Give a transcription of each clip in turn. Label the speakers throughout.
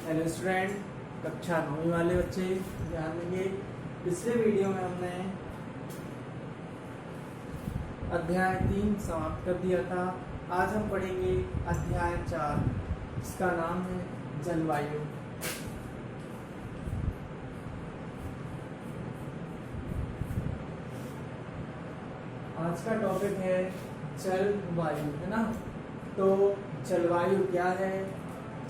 Speaker 1: Hello student, कक्षा 9वीं वाले बच्चे ध्यान देंगे। पिछले वीडियो में हमने अध्याय 3 समाप्त कर दिया था। आज हम पढ़ेंगे अध्याय 4, जिसका नाम है जलवायु। आज का टॉपिक है जलवायु, है ना। तो जलवायु क्या है,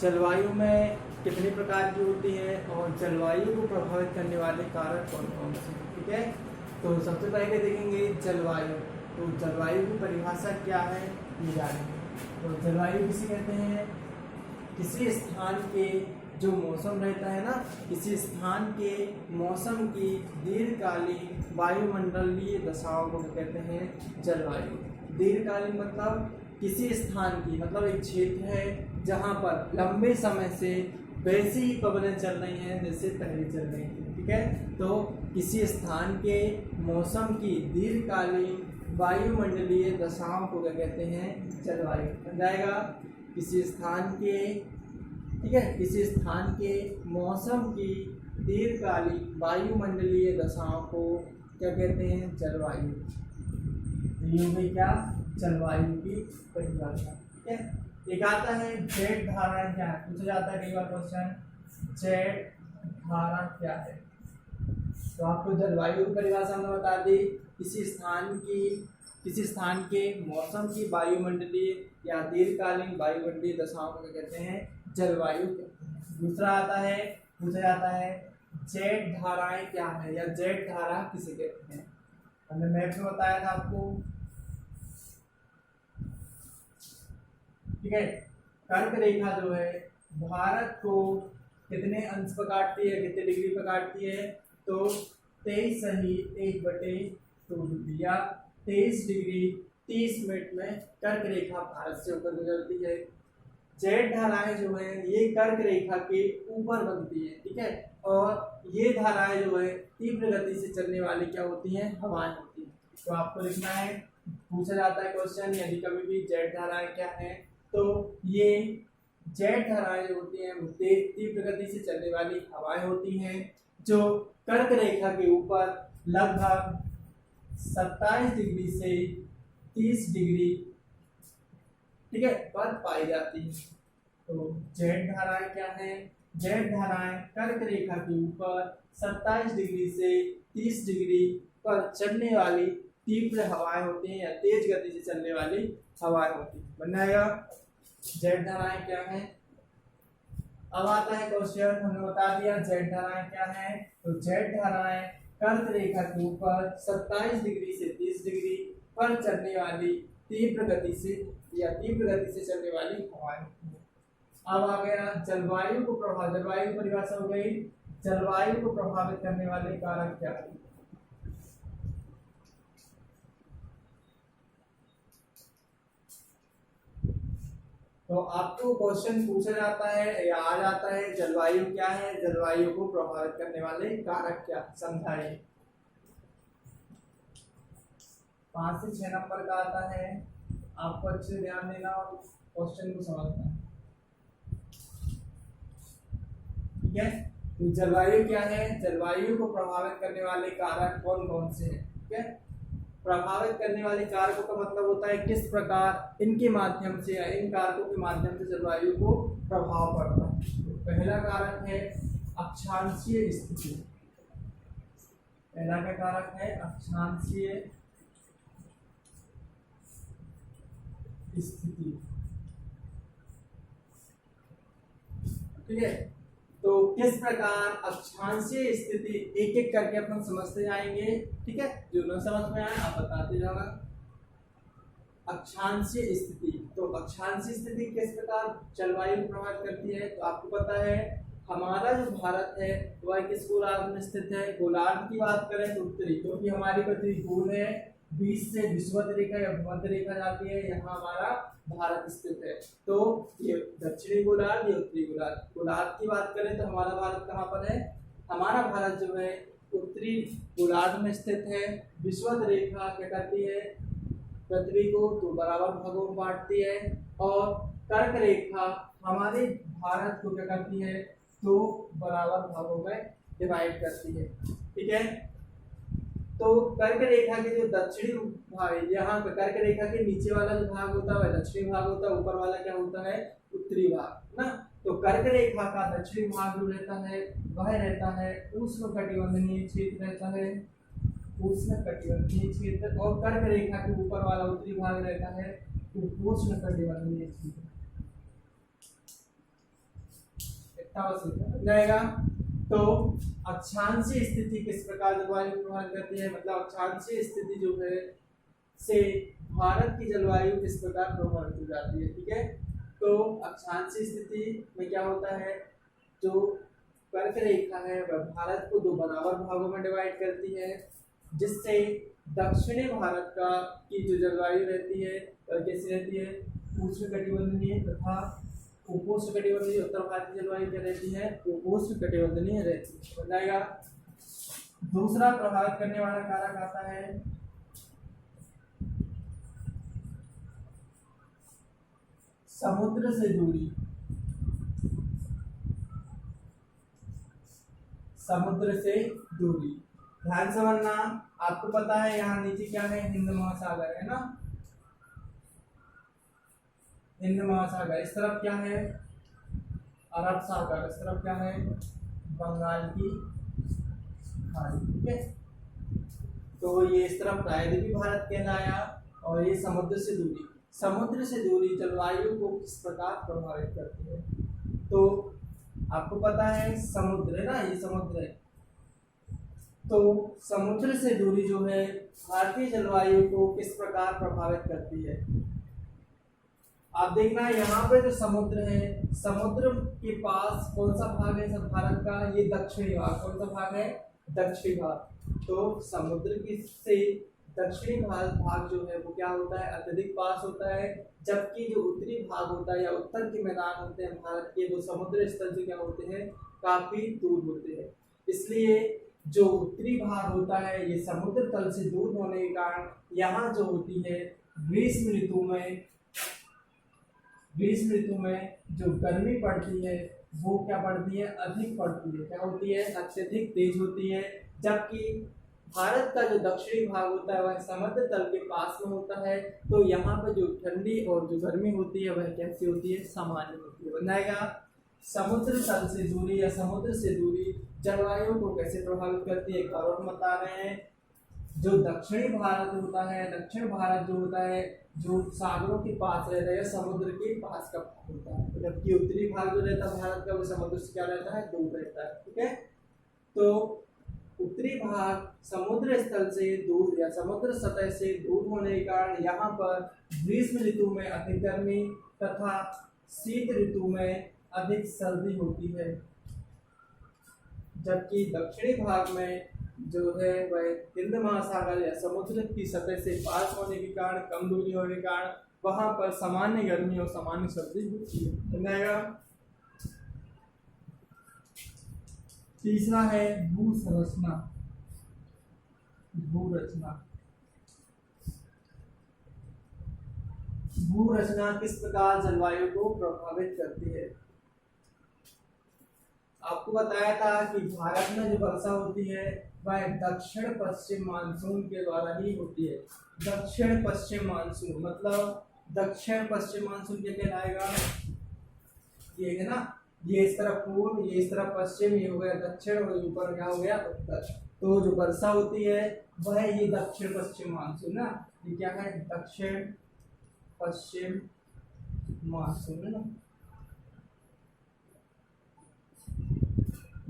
Speaker 1: जलवायु में कितने प्रकार की होती है और जलवायु को प्रभावित करने वाले कारक कौन कौन से हैं, ठीक है। तो सबसे पहले देखेंगे जलवायु। तो जलवायु की परिभाषा क्या है ये जानेंगे। तो जलवायु किसे कहते हैं? किसी स्थान के जो मौसम रहता है ना, किसी स्थान के मौसम की दीर्घकालीन वायुमंडलीय दशाओं को कहते हैं जलवायु। दीर्घकालीन मतलब किसी स्थान की, मतलब एक क्षेत्र है जहाँ पर लंबे समय से वैसी ही पवनें चल रही हैं जैसे पहले चल रही थी, ठीक है। तो किसी स्थान के मौसम की दीर्घकालीन वायुमंडलीय दशाओं को क्या कहते हैं? जलवायु। बन जाएगा किसी स्थान के, ठीक है, किसी स्थान के मौसम की दीर्घकालीन वायुमंडलीय दशाओं को क्या कहते हैं? जलवायु। ये हो गई क्या? जलवायु की परिभाषा, ठीक है। एक आता है जेट धारा क्या है, पूछा जाता है कई बार क्वेश्चन, जेट धारा क्या है। तो आपको जलवायु की परिभाषा हमने बता दी, किसी स्थान के मौसम की वायुमंडलीय या दीर्घकालीन वायुमंडलीय दशाओं को कहते हैं जलवायु। दूसरा आता है, पूछा जाता है जेट धाराएं क्या है या जेट धारा किसे कहते हैं। हमने मैप में बताया था आपको, ठीक है। कर्क रेखा जो है भारत को कितने अंश पर काटती है, कितने डिग्री पर काटती है? तो 23.1/2 डिग्री या 23 डिग्री 30 मिनट में कर्क रेखा भारत से होकर गुजरती है। जेट धाराएं जो है ये कर्क रेखा के ऊपर बनती है, ठीक है। और ये धाराएं जो है तीव्र गति से चलने वाली क्या होती हैं? हवाएं होती हैं। तो आपको लिखना है, पूछा जाता है क्वेश्चन, यदि कभी भी जेट धाराएं क्या है, तो ये जेट धाराएं जो होती हैं वो तीव्र गति से चलने वाली हवाएं होती हैं जो कर्क रेखा के ऊपर लगभग 27 डिग्री से 30 डिग्री, ठीक है, पर पाई जाती है। तो जेट धाराएं क्या है? जेट धाराएं कर्क रेखा के ऊपर 27 डिग्री से 30 डिग्री पर चलने वाली तीव्र हवाएं होती हैं या तेज गति से चलने वाली हवाएं होती हैं। बन जाएगा जेट धाराएं क्या है। अब आता है क्वेश्चन, हमने बता दिया जेट धाराएं क्या है। तो जेट धाराएं कर्क रेखा के ऊपर 27 डिग्री से 30 डिग्री पर चलने वाली तीव्र गति से चलने वाली हवाएं। अब आ गया जलवायु को प्रभावित, जलवायु की परिभाषा हो गई। जलवायु को प्रभावित करने वाले कारक क्या है? तो आपको क्वेश्चन पूछा जाता है या आ जाता है जलवायु क्या है, जलवायु को प्रभावित करने वाले कारक क्या, समझाइए। 5 से 6 नंबर का आता है, आपको अच्छे से ध्यान देना और क्वेश्चन को समझना, ठीक है। तो जलवायु क्या है? जलवायु को प्रभावित करने वाले कारक कौन कौन से हैं, ठीक है। प्रभावित करने वाले कारकों का मतलब होता है किस प्रकार इनके माध्यम से या इन कारकों के माध्यम से जलवायु को प्रभाव पड़ता है। तो पहला कारक है अक्षांशीय स्थिति। पहला क्या कारक है? अक्षांशीय स्थिति, ठीक है। तो किस प्रकार अक्षांशीय स्थिति, एक एक करके अपन समझते जाएंगे, ठीक है। जो न समझ में आए आप बताते जाना। अक्षांशीय स्थिति, तो अक्षांशीय स्थिति किस प्रकार जलवायु को प्रभावित करती है? तो आपको पता है हमारा जो भारत है वह किस गोलार्ध में स्थित है? गोलार्ध की बात करें तो उत्तरी, क्योंकि हमारी पृथ्वी गोल है, 20 से विषुवत रेखा या भूमध्य रेखा जाती है, यहाँ हमारा भारत स्थित है। तो ये दक्षिणी गोलार्ध, ये उत्तरी गोलार्ध। गोलार्ध की बात करें तो हमारा भारत कहाँ पर है? हमारा भारत जो है उत्तरी गोलार्ध में स्थित है। विषुवत रेखा क्या करती है? पृथ्वी को तो बराबर भागों में बांटती है, और कर्क रेखा हमारे भारत को क्या करती है? दो बराबर भागों में डिवाइड करती है। ठीक है, तो कर्क रेखा के जो दक्षिणी भाग, यहाँ पे कर्क रेखा के नीचे वाला जो भाग होता है वह दक्षिणी भाग होता है, ऊपर वाला क्या होता है, उत्तरी भाग ना। तो कर्क रेखा का दक्षिणी भाग जो रहता है वह रहता है उष्णकटिबंधीय क्षेत्र रहता है, उष्णकटिबंधीय क्षेत्र, और कर्क रेखा के ऊपर वाला उत्तरी भाग रहता है उपोष्णकटिबंधीय क्षेत्र। इतना बस हो जाएगा। तो अक्षांशीय स्थिति किस प्रकार जलवायु प्रभावित करती है, मतलब अक्षांशीय स्थिति जो है से भारत की जलवायु किस प्रकार प्रभावित हो जाती है। ठीक है, तो अक्षांशीय स्थिति में क्या होता है, जो कर्क रेखा है वह भारत को दो बराबर भागों में डिवाइड करती है, जिससे दक्षिणी भारत का की जो जलवायु रहती है कैसी रहती है, उष्णकटिबंधीय तथा उपोष्णकटिबंधीय। उत्तर भारत की जलवायु क्या रहती है, उपोष्णकटिबंधीय रहती है। हो जाएगा। दूसरा प्रभावित करने वाला कारक आता है समुद्र से दूरी। समुद्र से दूरी, ध्यान समझना। आपको पता है यहाँ नीचे क्या है, हिंद महासागर है ना, हिंद महासागर। इस तरफ क्या है, अरब सागर। इस तरफ क्या है, बंगाल की खाड़ी। ठीक है, तो ये इस तरफ प्रायद्वीपीय भारत कहलाया, और ये समुद्र से दूरी। समुद्र से दूरी जलवायु को किस प्रकार प्रभावित करती है, तो आपको पता है समुद्र है ना, ये समुद्र है। तो समुद्र से दूरी जो है भारतीय जलवायु को किस प्रकार प्रभावित करती है। आप देखना यहाँ पे जो समुद्र है, समुद्र के पास कौन सा भाग है सब भारत का, ये दक्षिणी भाग। कौन सा भाग है, दक्षिणी भाग। तो समुद्र की से दक्षिणी भाग जो है वो क्या होता है, अत्यधिक पास होता है, जबकि जो उत्तरी भाग होता है या उत्तर के मैदान होते हैं भारत के, वो समुद्र स्थल से क्या होते हैं, काफी दूर होते हैं। इसलिए जो उत्तरी भाग होता है ये समुद्र तल से दूर होने के कारण यहाँ जो होती है ग्रीष्म ऋतु में जो गर्मी पड़ती है वो क्या पड़ती है, अधिक पड़ती है। क्या होती है, अत्यधिक तेज होती है। जबकि भारत का जो दक्षिणी भाग होता है वह समुद्र तल के पास में होता है, तो यहाँ पर जो ठंडी और जो गर्मी होती है वह कैसी होती है, सामान्य होती है। बनाएगा। समुद्र तल से दूरी या समुद्र से दूरी जलवायु को कैसे प्रभावित करती है, और बता रहे हैं। जो दक्षिणी भारत होता है, दक्षिण भारत जो होता है जो सागरों के पास रहता है, समुद्र के पास का होता है, जबकि उत्तरी भाग जो रहता है भारत का वो समुद्र से क्या रहता है, दूर रहता है। ठीक है, तो उत्तरी भाग समुद्र स्थल से दूर या समुद्र सतह से दूर होने के कारण यहाँ पर ग्रीष्म ऋतु में अधिक गर्मी तथा शीत ऋतु में अधिक सर्दी होती है, जबकि दक्षिणी भाग में जो है वह हिंद महासागर या समुद्र की सतह से पास होने के कारण, कम दूरी होने के कारण वहां पर सामान्य गर्मी और सामान्य सर्दी होती है। तीसरा है भू संरचना, भू रचना। भू रचना किस प्रकार जलवायु को प्रभावित करती है। आपको बताया था कि भारत में जो वर्षा होती है वह दक्षिण पश्चिम मानसून के द्वारा ही होती है। दक्षिण पश्चिम मानसून मतलब दक्षिण पश्चिम मानसून क्या कहलाएगा, ये है ना, ये इस तरफ पूर्व, ये इस तरफ पश्चिम, ये हो गया दक्षिण, और ऊपर क्या हो गया उत्तर। तो जो वर्षा होती है वह ये दक्षिण पश्चिम मानसून ना, ये क्या है, दक्षिण पश्चिम मानसून है ना।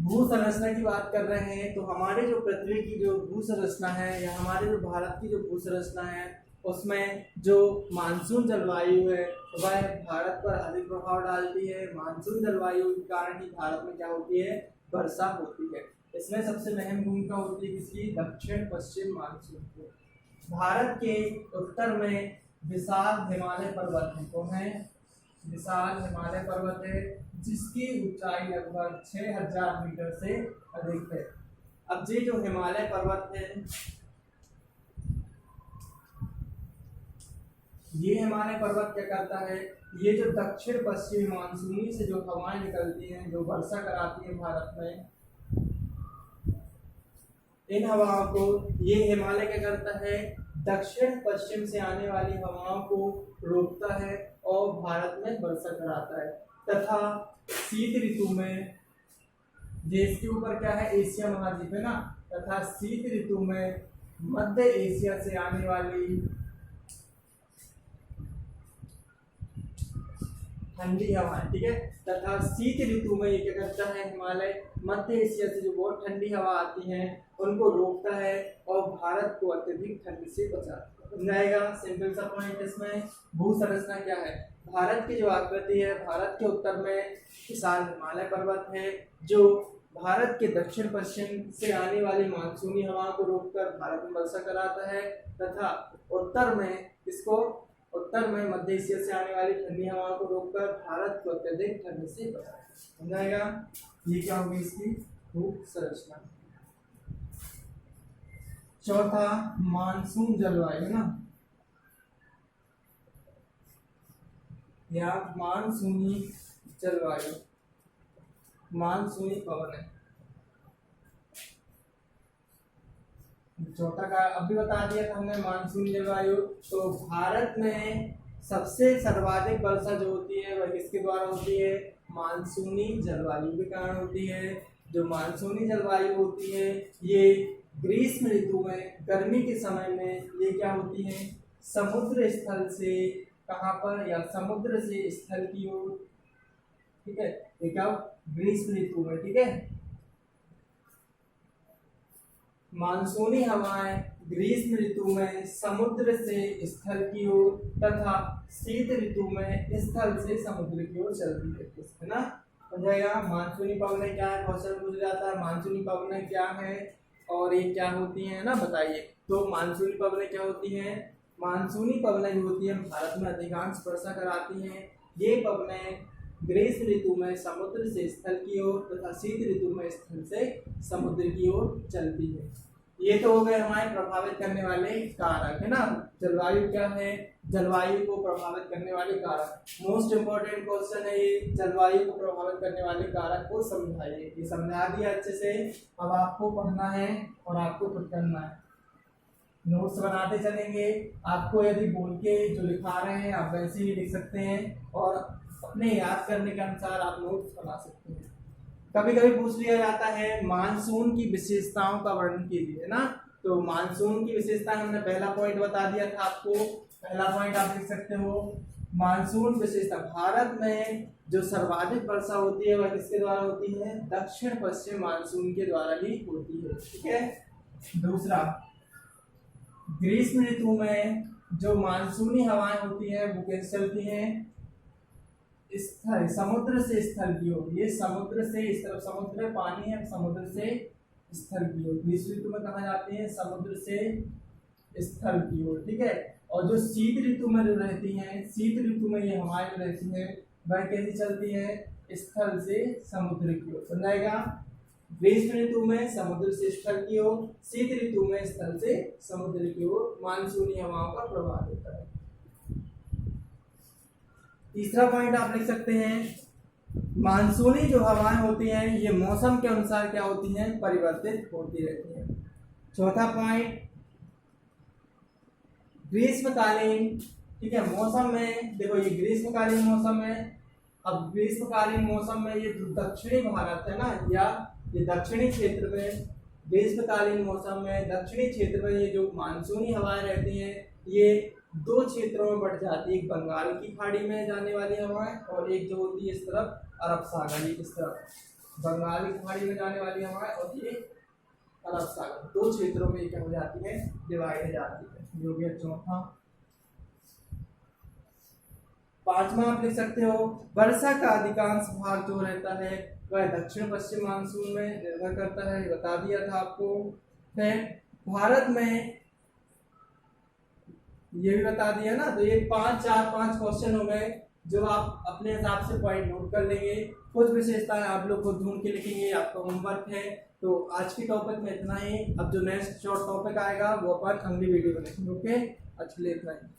Speaker 1: भू संरचना की बात कर रहे हैं तो हमारे जो पृथ्वी की जो भू संरचना है या हमारे जो भारत की जो भू संरचना है उसमें जो मानसून जलवायु है वह भारत पर अधिक प्रभाव डालती है। मानसून जलवायु के कारण ही भारत में क्या होती है, वर्षा होती है। इसमें सबसे अहम भूमिका होती है किसकी, दक्षिण पश्चिम मानसून की। भारत के उत्तर में विशाल हिमालय पर्वत है, कौन है, विशाल हिमालय पर्वत है, जिसकी ऊंचाई लगभग 6000 मीटर से अधिक है। अब ये जो हिमालय पर्वत है ये हिमालय पर्वत क्या करता है, ये जो दक्षिण पश्चिमी मानसूनी से जो हवाएं निकलती हैं जो वर्षा कराती हैं भारत में, इन हवाओं को ये हिमालय क्या करता है, दक्षिण पश्चिम से आने वाली हवाओं को रोकता है और भारत में वर्षा कराता है। तथा शीत ऋतु में, देश के ऊपर क्या है, एशिया महाद्वीप है ना, तथा शीत ऋतु में मध्य एशिया से आने वाली ठंडी हवाएं, ठीक है, तथा शीत ऋतु में ये क्या करता है, हिमालय मध्य एशिया से जो बहुत ठंडी हवा आती हैं उनको रोकता है और भारत को अत्यधिक ठंड से बचाता जाएगा। सिंपल सा पॉइंट इसमें। भू संरचना क्या है, भारत की जो आकृति है, भारत के उत्तर में विशाल हिमालय पर्वत है जो भारत के दक्षिण पश्चिम से आने वाली मानसूनी हवाओं को रोककर भारत में वर्षा कराता है, तथा उत्तर में मध्य एशिया से आने वाली ठंडी हवाओं को रोककर भारत को अत्यधिक ठंड से बचाता है। समझाएगा, ये क्या होगी इसकी भू संरचना। चौथा मानसून जलवायु है ना, या मानसूनी जलवायु, मानसूनी पवन है। चौथा का अभी बता दिया था हमने मानसूनी जलवायु। तो भारत में सबसे सर्वाधिक वर्षा जो होती है वह किसके द्वारा होती है, मानसूनी जलवायु के कारण होती है। जो मानसूनी जलवायु होती है ये ग्रीष्म ऋतु में, गर्मी के समय में ये क्या होती है, समुद्र स्थल से कहाँ पर, या समुद्र से स्थल की ओर, ठीक है, ये क्या ग्रीष्म ऋतु में, ठीक है। मानसूनी हवाएं ग्रीष्म ऋतु में समुद्र से स्थल की ओर तथा शीत ऋतु में स्थल से समुद्र की ओर चलती है ना। समझाएगा, मानसूनी पवनें क्या है, क्वेश्चन पूछ जाता है मानसूनी पवनें क्या है और ये क्या होती हैं ना, बताइए। तो मानसूनी पवनें क्या होती हैं, मानसूनी पवनें जो होती हैं भारत में अधिकांश वर्षा कराती हैं। ये पवनें ग्रीष्म ऋतु में समुद्र से स्थल की ओर तथा शीत ऋतु में स्थल से समुद्र की ओर चलती है। ये तो हो गए हमारे प्रभावित करने वाले कारक, है ना। जलवायु क्या है, जलवायु को प्रभावित करने वाले कारक। मोस्ट इम्पोर्टेंट क्वेश्चन है ये, जलवायु को प्रभावित करने वाले कारक को समझाइए। ये समझा दिया अच्छे से, अब आपको पढ़ना है और आपको खुद करना है। नोट्स बनाते चलेंगे। आपको यदि बोल के जो लिखा रहे हैं आप वैसे ही लिख सकते हैं और अपने याद करने के अनुसार आप नोट्स बना सकते हैं। कभी कभी पूछ लिया जाता है मानसून की विशेषताओं का वर्णन कीजिए, है ना। तो मानसून की विशेषताएं हमने पहला पॉइंट बता दिया था आपको, पहला पॉइंट आप लिख सकते हो। मानसून विशेषता, भारत में जो सर्वाधिक वर्षा होती है वह किसके द्वारा होती है, दक्षिण पश्चिम मानसून के द्वारा ही होती है, ठीक है। दूसरा, ग्रीष्म ऋतु में जो मानसूनी हवाएं होती हैं वो कैसे चलती हैं, स्थल, समुद्र से स्थल की ओर। ये समुद्र से, इस तरफ समुद्र पानी है, समुद्र से स्थल की ओर। ग्रीष्म ऋतु में कहा जाते हैं समुद्र से स्थल की ओर, ठीक है। और जो शीत ऋतु में जो रहती हैं, शीत ऋतु में ये हवाएं जो रहती हैं वह कैसी चलती है, स्थल से समुद्र की ओर। समझाएगा, ग्रीष्म ऋतु में समुद्र से स्थल की ओर, शीत ऋतु में स्थल से समुद्र की ओर मानसूनी हवाओं का प्रभाव होता है। तीसरा पॉइंट आप लिख सकते हैं, मानसूनी जो हवाएं होती हैं ये मौसम के अनुसार क्या होती हैं, परिवर्तित होती रहती हैं। चौथा पॉइंट, ग्रीष्मकालीन, ठीक है, मौसम में देखो ये ग्रीष्मकालीन मौसम है। अब ग्रीष्मकालीन मौसम में ये दक्षिणी भारत है ना, या ये दक्षिणी क्षेत्र में, ग्रीष्मकालीन मौसम में दक्षिणी क्षेत्र में ये जो मानसूनी हवाएं रहती हैं ये दो क्षेत्रों में बढ़ जाती है। एक बंगाल की खाड़ी में जाने वाली हवाएं और एक जो होती है इस तरफ अरब सागर, इस तरफ बंगाल की खाड़ी में जाने वाली हवाएं और ये अरब सागर, दो क्षेत्रों में क्या हो जाती है, डिवाइड हो जाती है। ये हो गया चौथा। पांचवा आप लिख सकते हो, वर्षा का अधिकांश भाग जो रहता है वह दक्षिण पश्चिम मानसून में निर्भर करता है, बता दिया था आपको। फिर भारत में ये भी बता दिया ना। तो ये 5 क्वेश्चन हो गए जो आप अपने हिसाब से पॉइंट नोट कर लेंगे। कुछ विशेषताएं आप लोग खुद ढूंढ के लिखेंगे, आपका होमवर्क है। तो आज की टॉपिक में इतना ही। अब जो नेक्स्ट शॉर्ट टॉपिक आएगा वो अपन अगली वीडियो में लिखेंगे। ओके, अच्छे इतना ही।